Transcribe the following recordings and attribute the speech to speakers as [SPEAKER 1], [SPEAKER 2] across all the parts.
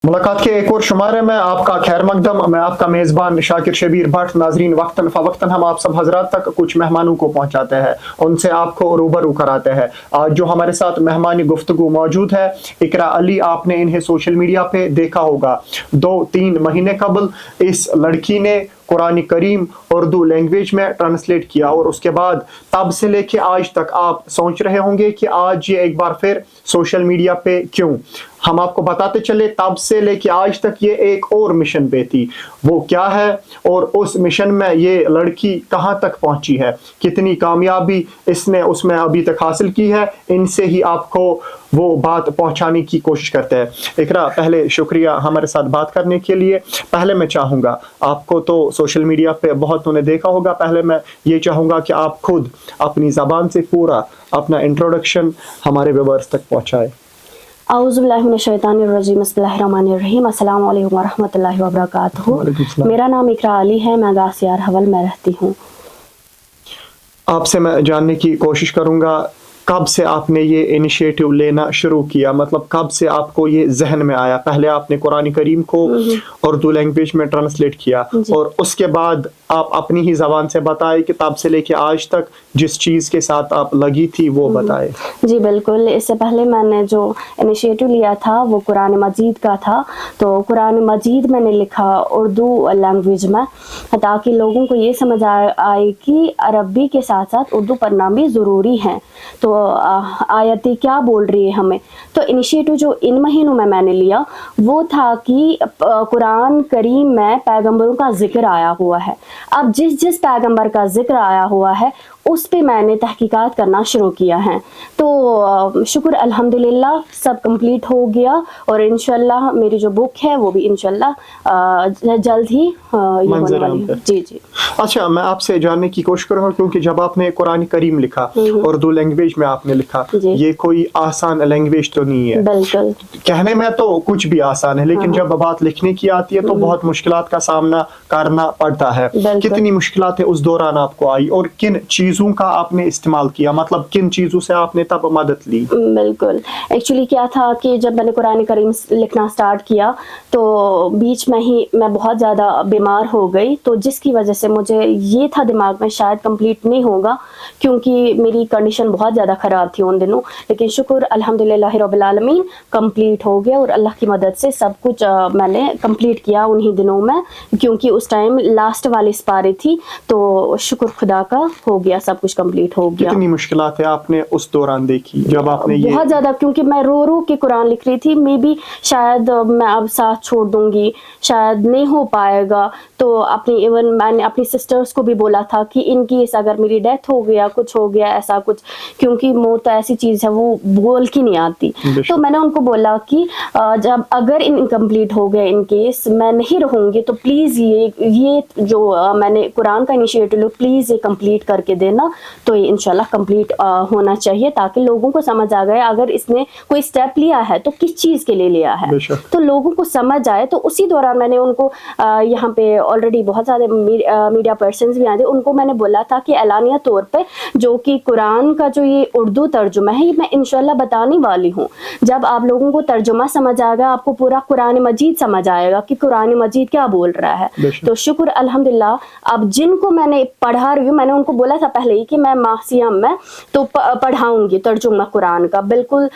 [SPEAKER 1] मुलाकात के एक और शुमारे में आपका खैर मकदम। मैं आपका मेज़बान शाकिर शबीर भट्ट। नाजरीन, वक्तन फ़वक्तन हम आप सब हजरात तक कुछ मेहमानों को पहुँचाते हैं, उनसे आपको रूबरू कराते हैं। आज जो हमारे साथ मेहमान गुफ्तगू मौजूद है, इकरा अली। आपने इन्हें सोशल मीडिया पे देखा होगा। 2-3 महीने कबल इस लड़की ने कुरान करीम उर्दू लैंग्वेज में ट्रांसलेट किया, और उसके बाद तब से लेके आज तक आप सोच रहे होंगे कि आज ये एक बार फिर सोशल मीडिया पे क्यों। हम आपको बताते चले, तब से लेके आज तक ये एक और मिशन पे थी। वो क्या है और उस मिशन में ये लड़की कहाँ तक पहुंची है, कितनी कामयाबी इसने उसमें अभी तक हासिल की है, इनसे ही आपको वो बात पहुंचाने की कोशिश करते हैं। इकरा, पहले शुक्रिया हमारे साथ बात करने के लिए। पहले मैं चाहूँगा, आपको तो सोशल मीडिया पे बहुत उन्हें देखा होगा, पहले मैं ये चाहूँगा कि आप खुद अपनी ज़बान से पूरा अपना इंट्रोडक्शन हमारे व्यूअर्स तक पहुँचाए।
[SPEAKER 2] औज़ुबिल्लाहिमिनश्शैतानिर्रजीम, बिस्मिल्लाहिर्रहमानिर्रहीम, अस्सलाम वालेकुम वरहमतुल्लाहि वबरकातुहू। मेरा नाम इकरा अली है, मैं गासियार हवल में रहती हूँ।
[SPEAKER 1] आपसे मैं जानने की कोशिश करूँगा, कब से आपने ये इनिशिएटिव लेना शुरू किया, मतलब कब से आपको ये जहन में आया? पहले आपने कुरान करीम को उर्दू लैंग्वेज में ट्रांसलेट किया, और उसके बाद आप अपनी ही ज़बान से बताए कि तब से लेके आज तक जिस चीज़ के साथ आप लगी थी वो बताए।
[SPEAKER 2] जी बिल्कुल, इससे पहले मैंने जो इनिशिएटिव लिया था वो कुरान मजीद का था। तो कुरान मजीद मैंने लिखा उर्दू लैंग्वेज में, ताकि लोगों को ये समझ आए कि अरबी के साथ साथ उर्दू पढ़ना भी ज़रूरी है। तो आयतें क्या बोल रही है हमें। तो इनिशिएटिव जो इन महीनों में मैंने लिया वो था कि कुरान करीम में पैगंबरों का जिक्र आया हुआ है। अब जिस जिस पैगंबर का जिक्र आया हुआ है उस पे मैंने तहकीकात करना शुरू किया है। तो शुक्र अल्हम्दुलिल्लाह सब कंप्लीट हो गया, और इंशाल्लाह मेरी जो बुक है वो भी इंशाल्लाह जल्द ही ये होने वाली है। जी जी।
[SPEAKER 1] अच्छा, मैं आपसे जानने की कोशिश करूँगा, क्योंकि जब आपने कुरान करीम लिखा उर्दू लैंग्वेज में आपने लिखा, ये कोई आसान लैंग्वेज तो नहीं है।
[SPEAKER 2] बिल्कुल,
[SPEAKER 1] कहने में तो कुछ भी आसान है, लेकिन जब बात लिखने की आती है तो बहुत मुश्किलात का सामना करना पड़ता है। कितनी मुश्किलातें उस दौरान आपको आई, और किन चीज़ों का आपने इस्तेमाल किया, मतलब किन चीज़ों से आपने तब मदद ली?
[SPEAKER 2] बिल्कुल, एक्चुअली क्या था कि जब मैंने कुरान करीम लिखना स्टार्ट किया तो बीच में ही मैं बहुत ज़्यादा बीमार हो गई, तो जिसकी वजह से मुझे ये था दिमाग में शायद कंप्लीट नहीं होगा, क्योंकि मेरी कंडीशन बहुत ज़्यादा ख़राब थी उन दिनों। लेकिन शुक्र अल्हम्दुलिल्लाह रब्बिल आलमीन कंप्लीट हो गया, और अल्लाह की मदद से सब कुछ मैंने कंप्लीट किया उन्हीं दिनों में, क्योंकि उस टाइम लास्ट वाली स्पारे थी। तो शुक्र खुदा का हो गया, सब कुछ कंप्लीट हो गया।
[SPEAKER 1] कितनी मुश्किलातें आपने उस दौरान देखी जब आपने ये?
[SPEAKER 2] बहुत ज़्यादा, क्योंकि मैं रो रो के कुरान लिख रही थी। मे बी शायद मैं अब साथ छोड़ दूंगी, शायद नहीं हो पाएगा। तो अपनी इवन मैंने अपनी सिस्टर्स को भी बोला था कि इन केस अगर मेरी डेथ हो गया, कुछ हो गया ऐसा कुछ, क्योंकि मौत ऐसी चीज़ है वो बोल की नहीं आती। तो मैंने उनको बोला कि जब अगर इनकम्प्लीट हो गया, इन केस मैं नहीं रहूँगी, तो प्लीज़ ये जो मैंने कुरान का इनिशिएटिव लो, प्लीज़ ये कंप्लीट करके देना। तो ये इंशाल्लाह कंप्लीट होना चाहिए, ताकि लोगों को समझ आ गया अगर इसने कोई स्टेप लिया है तो किस चीज़ के लिए लिया है, तो लोगों को समझ आए। तो उसी दौरान मैंने उनको यहाँ पे ऑलरेडी बहुत सारे मीडिया पर्सन्स भी आए थे, उनको मैंने बोला था कि एलानिया तौर पे जो कि कुरान का जो ये उर्दू तर्जुमा है ये मैं इंशाल्लाह बताने वाली हूँ। जब आप लोगों को तर्जुमा समझ आएगा, आपको पूरा कुरान मजीद समझ आएगा कि कुरान मजीद क्या बोल रहा है। तो शुक्र अल्हम्दुलिल्लाह, अब जिनको मैंने पढ़ा रही हूँ, मैंने उनको बोला था पहले ही कि मैं मासियम में तो पढ़ाऊंगी तर्जुमा कुरान का, बिल्कुल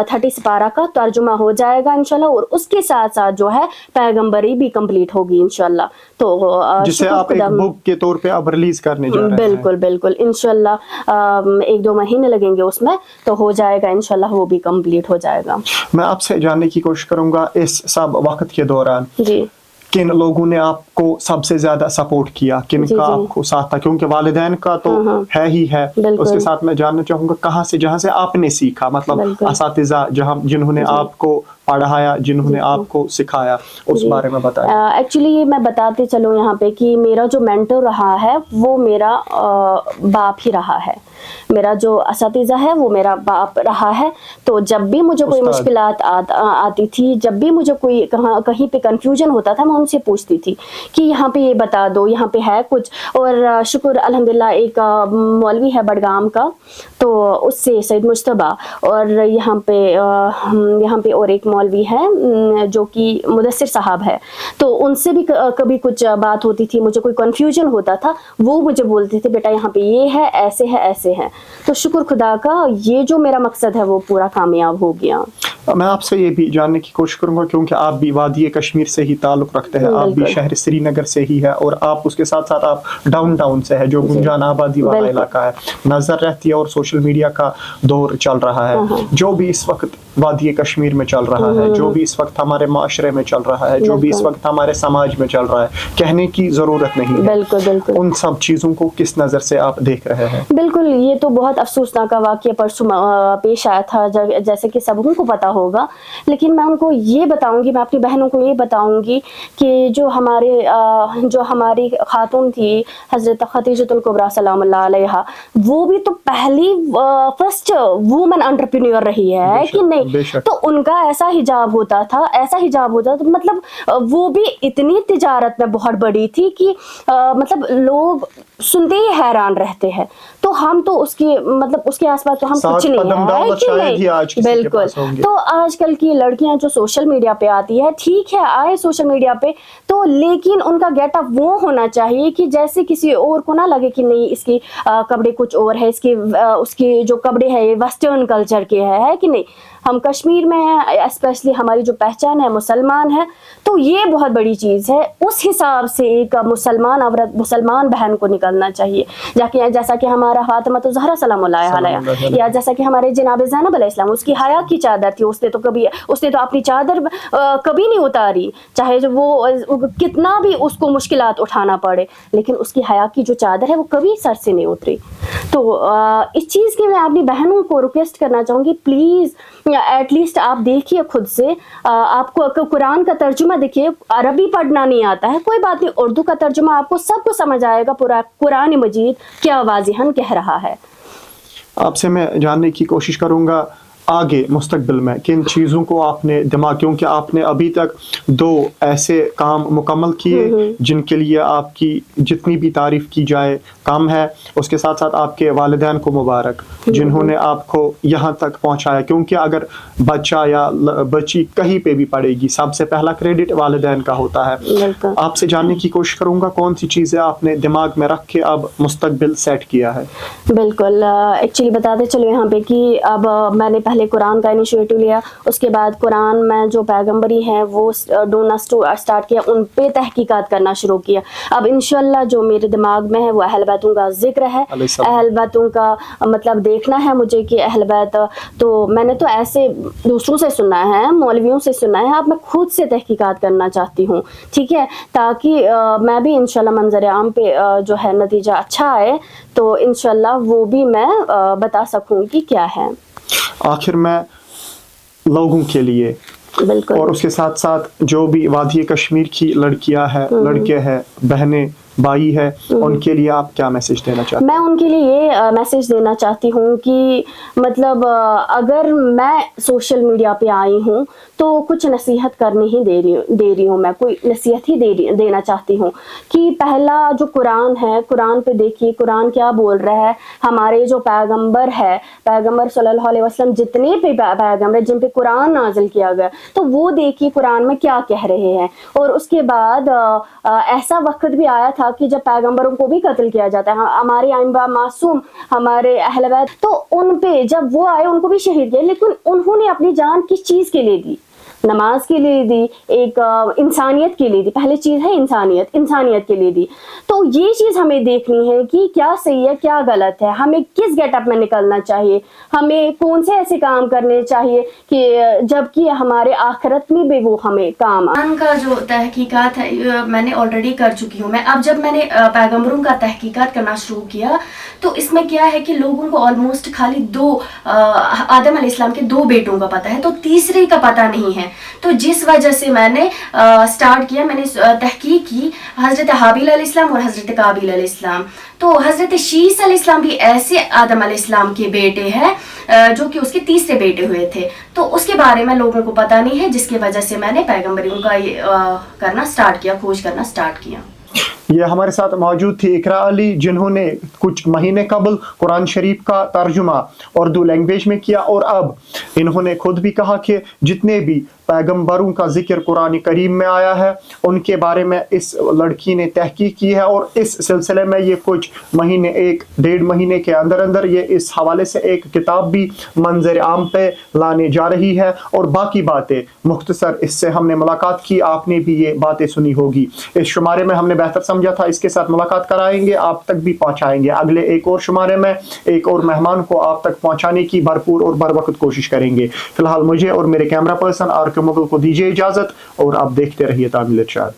[SPEAKER 2] 30 सिपारा का तर्जुमा हो जाएगा इंशाल्लाह, और उसके साथ साथ जो है पैगंबरी भी कंप्लीट होगी इंशाल्लाह। तो
[SPEAKER 1] जिसे आप एक बुक के तौर पे अब रिलीज करने जा रहे हैं।
[SPEAKER 2] बिल्कुल बिल्कुल, इंशाल्लाह 1-2 महीने लगेंगे उसमें, तो हो जाएगा इंशाल्लाह, वो भी कंप्लीट हो जाएगा।
[SPEAKER 1] मैं आपसे जानने की कोशिश करूंगा, इस सब वक्त के दौरान
[SPEAKER 2] जी
[SPEAKER 1] किन लोगों ने आपको सबसे ज्यादा सपोर्ट किया, किन का आपको साथ था? क्योंकि वालिदैन का तो है ही है, उसके साथ मैं जानना चाहूंगा कहाँ से, जहाँ से आपने सीखा, मतलब असातिज़ा जिन्होंने आपको पढ़ाया, जिन्होंने आपको सिखाया, उस बारे में बताया।
[SPEAKER 2] एक्चुअली मैं बताते चलूँ यहाँ पे कि मेरा जो मेंटर रहा है वो मेरा बाप ही रहा है। मेरा जो असातिज़ा है वो मेरा बाप रहा है। तो जब भी मुझे कोई मुश्किलात आती थी, जब भी मुझे कोई कहीं पे कंफ्यूजन होता था, मैं उनसे पूछती थी कि यहाँ पे ये बता दो, यहाँ पे है कुछ। और शुक्र अल्हम्दुलिल्लाह एक मौलवी है बडगाम का, तो उससे सैयद मुज्तबा, और यहाँ पे और एक मौलवी हैं जो कि मुदस्सिर साहब है, तो उनसे भी कभी कुछ बात होती थी, मुझे कोई कन्फ्यूजन होता था, वो मुझे बोलते थे बेटा यहाँ पे ये है, ऐसे है। तो शुक्र खुदा का, ये जो मेरा मकसद है वो पूरा कामयाब हो गया।
[SPEAKER 1] मैं आपसे ये भी जानने की कोशिश करूंगा, क्योंकि आप भी वादी कश्मीर से ही ताल्लुक़ रखते हैं, आप भी शहर श्रीनगर से ही है, और आप उसके साथ साथ आप डाउन टाउन से है जो गुंजान आबादी वाला इलाका है, नज़र रहती है। और सोशल मीडिया का दौर चल रहा है, जो भी इस वक्त वादी कश्मीर में चल रहा है, जो भी इस वक्त हमारे माशरे में चल रहा है, जो भी इस वक्त हमारे समाज में चल रहा है, कहने की ज़रूरत नहीं है।
[SPEAKER 2] बिल्कुल
[SPEAKER 1] उन सब चीज़ों को किस नज़र से आप देख रहे हैं?
[SPEAKER 2] बिल्कुल, ये तो बहुत अफसोसनाक वाक़या परसों पेश आया था, जैसे कि सबों को पता होगा, लेकिन मैं उनको ये बताऊंगी, मैं अपनी बहनों को ये बताऊंगी कि जो हमारी खातून थी हज़रत खदीजतुल कुबरा सलामुल्लाह अलैहा, वो भी तो पहली फर्स्ट वुमन एंटरप्रेन्योर रही है कि नहीं? तो उनका ऐसा हिजाब होता था, मतलब वो भी इतनी तिजारत में बहुत बड़ी थी कि मतलब लोग सुनते ही हैरान रहते हैं। तो हम तो उसके आसपास तो हम कुछ नहीं है कि नहीं? बिल्कुल। तो आजकल की लड़कियां जो सोशल मीडिया पे आती है, ठीक है आए सोशल मीडिया पे तो, लेकिन उनका गेटअप वो होना चाहिए कि जैसे किसी और को ना लगे कि नहीं इसकी कपड़े कुछ और है, उसके जो कपड़े है ये वेस्टर्न कल्चर के है कि नहीं? हम कश्मीर में हैं, स्पेशली हमारी जो पहचान है मुसलमान है, तो ये बहुत बड़ी चीज़ है। उस हिसाब से एक मुसलमान औरत, मुसलमान बहन को निकलना चाहिए, जैसा कि हमारा फातिमा तो ज़हरा सलामुल्लाह अलैहा, या जैसा कि हमारे जनाब ज़ैनब अलैहिस्सलाम, उसकी हया की चादर थी, उसने तो अपनी चादर कभी नहीं उतारी, चाहे जो वो कितना भी उसको मुश्किलात उठाना पड़े, लेकिन उसकी हया की जो चादर है वो कभी सर से नहीं उतरी। तो इस चीज़ की मैं अपनी बहनों को रिक्वेस्ट करना चाहूँगी, प्लीज़ एटलीस्ट आप देखिए खुद से, आपको कुरान का तर्जुमा देखिए, अरबी पढ़ना नहीं आता है कोई बात नहीं, उर्दू का तर्जुमा आपको सब कुछ समझ आएगा, पूरा कुरान मजीद क्या वाज़िहन कह रहा है।
[SPEAKER 1] आपसे मैं जानने की कोशिश करूँगा आगे मुस्तकबिल में किन चीज़ों को आपने दिमाग, क्योंकि आपने अभी तक 2 ऐसे काम मुकम्मल किए जिनके लिए आपकी जितनी भी तारीफ़ की जाए कम है, उसके साथ साथ आपके वालिदैन को मुबारक जिन्होंने आपको यहाँ तक पहुँचाया, क्योंकि अगर बच्चा या बच्ची कहीं पे भी पढ़ेगी सबसे पहला क्रेडिट वालिदैन का होता है। आपसे जानने की कोशिश करूँगा कौन सी चीज़ें आपने दिमाग में रख के अब मुस्तकबिल सेट किया है? बिल्कुल,
[SPEAKER 2] एक्चुअली बताते चलो यहाँ पे कि अब मैंने पहले कुरान का इनिशिएटिव लिया, उसके बाद कुरान में जो पैगंबरी हैं वो ढूंढना स्टार्ट किया, उन पे तहकीकात करना शुरू किया। अब इंशाल्लाह जो मेरे दिमाग में है वो अहल बैतों का जिक्र है, अहल बैतों का मतलब देखना है मुझे कि अहल बैत, तो मैंने तो ऐसे दूसरों से सुना है, मौलवियों से सुना है, अब मैं खुद से तहकीकात करना चाहती हूँ, ठीक है, ताकि मैं भी इंशाल्लाह मंजर आम पे जो है नतीजा अच्छा आए, तो इंशाल्लाह वो भी मैं बता सकूँ कि क्या है।
[SPEAKER 1] आखिर में लोगों के लिए और उसके साथ साथ जो भी वादी कश्मीर की लड़कियां हैं, लड़के हैं, बहनें, भाई है, उनके लिए आप क्या मैसेज देना चाहते हैं? मैं
[SPEAKER 2] उनके लिए ये मैसेज देना चाहती हूँ कि मतलब अगर मैं सोशल मीडिया पे आई हूँ तो कुछ नसीहत करने ही दे रही हूँ, मैं कोई नसीहत ही देना चाहती हूँ कि पहला जो कुरान है, कुरान पे देखिए कुरान क्या बोल रहा है, हमारे जो पैगंबर है, पैगंबर सल्लल्लाहु अलैहि वसल्लम जितने भी पैगंबर जिन पे कुरान नाजिल किया गया, तो वो देखिए कुरान में क्या कह रहे हैं। और उसके बाद ऐसा वक्त भी आया था कि जब पैगंबरों को भी कत्ल किया जाता है, हमारे आइम्बा मासूम, हमारे अहले बैत, तो उन पे जब वो आए उनको भी शहीद किया, लेकिन उन्होंने अपनी जान किस चीज के लिए दी? नमाज के लिए दी, एक इंसानियत के लिए दी, पहली चीज है इंसानियत के लिए दी। तो ये चीज हमें देखनी है कि क्या सही है क्या गलत है, हमें किस गेटअप में निकलना चाहिए, हमें कौन से ऐसे काम करने चाहिए कि जबकि हमारे आखिरत में भी वो हमें काम
[SPEAKER 3] का जो तहकीकात है मैंने ऑलरेडी कर चुकी हूँ। मैं अब जब मैंने पैगंबरों का तहकीकात करना शुरू किया तो इसमें क्या है कि लोगों को ऑलमोस्ट खाली आदम अलैहिस्सलाम के 2 बेटों का पता है, तो तीसरे का पता नहीं है। तो जिस वजह से मैंने स्टार्ट किया, मैंने तहकीक की हजरत हाबिल अलैहिस्सलाम और हजरत काबिल अलैहिस्सलाम। तो हजरत शीस अलैहिस्सलाम भी ऐसे आदम अलैहिस्सलाम के बेटे हैं जो कि उसके तीसरे बेटे हुए थे, तो उसके बारे में लोगों को पता नहीं है, जिसकी वजह से मैंने पैगंबरों का ये करना स्टार्ट किया, खोज करना स्टार्ट किया।
[SPEAKER 1] ये हमारे साथ मौजूद थी इकरा अली, जिन्होंने कुछ महीने कबल कुरान शरीफ का तर्जुमा उर्दू लैंग्वेज में किया, और अब इन्होंने खुद भी कहा कि जितने भी पैगम्बरों का जिक्र कुरान करीम में आया है, उनके बारे में इस लड़की ने तहकीक की है और इस सिलसिले में ये कुछ महीने, 1-1.5 महीने के अंदर अंदर ये इस हवाले से एक किताब भी मंजर आम पे लाने जा रही है। और बाकी बातें मुख्तसर इससे हमने मुलाकात की, आपने भी ये बातें सुनी होगी। इस शुमारे में हमने बेहतर समझा था इसके साथ मुलाकात कराएंगे, आप तक भी पहुंचाएंगे। अगले एक और शुमारे में एक और मेहमान को आप तक पहुंचाने की भरपूर और बर वक्त कोशिश करेंगे। फिलहाल मुझे और मेरे कैमरा पर्सन आर के मुगल को दीजिए इजाज़त और आप देखते रहिए तामील इरशाद।